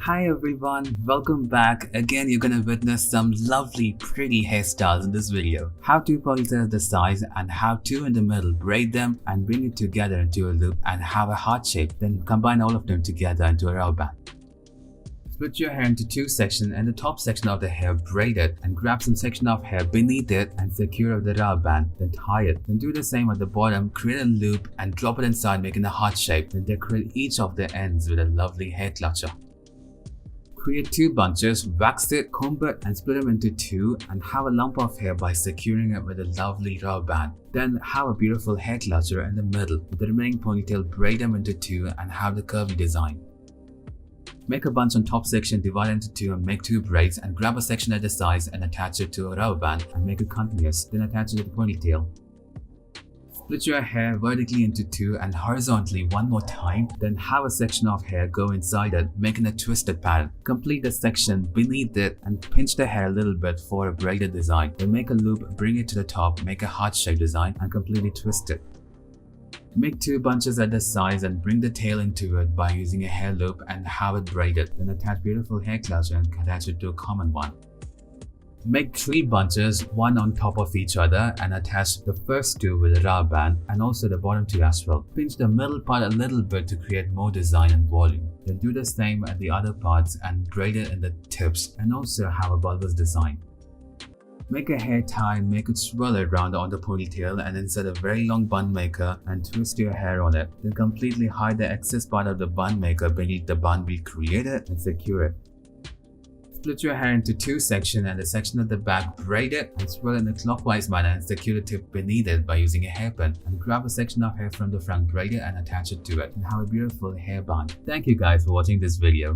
Hi everyone, welcome back. Again, you're gonna witness some lovely pretty hairstyles in this video. How to ponytail the sides and how to in the middle braid them and bring it together into a loop and have a heart shape, then combine all of them together into a rubber band. Split your hair into two sections and the top section of the hair braid it and grab some section of hair beneath it and secure the rubber band, then tie it. Then do the same at the bottom, create a loop and drop it inside making a heart shape, then decorate each of the ends with a lovely hair clutcher. Create two bunches, wax it, comb it and split them into two and have a lump of hair by securing it with a lovely rubber band. Then have a beautiful hair clutcher in the middle. With the remaining ponytail, braid them into two and have the curvy design. Make a bunch on top section, divide it into two and make two braids and grab a section at the sides and attach it to a rubber band and make it continuous, then attach it to the ponytail. Split your hair vertically into two and horizontally one more time, then have a section of hair go inside it, making a twisted pattern. Complete the section beneath it and pinch the hair a little bit for a braided design. Then make a loop, bring it to the top, make a heart-shaped design and completely twist it. Make two bunches at the sides and bring the tail into it by using a hair loop and have it braided. Then attach beautiful hair clutcher and attach it to a common one. Make three bunches, one on top of each other and attach the first two with a rubber band and also the bottom two as well. Pinch the middle part a little bit to create more design and volume. Then do the same at the other parts and braid it in the tips and also have a bulbous design. Make a hair tie and make it swirl around on the ponytail and insert a very long bun maker and twist your hair on it. Then completely hide the excess part of the bun maker beneath the bun we created and secure it. Split your hair into two sections and the section at the back braid it and swirl in a clockwise manner and secure the tip beneath it by using a hairpin and grab a section of hair from the front, braid it and attach it to it and have a beautiful hair band. Thank you guys for watching this video.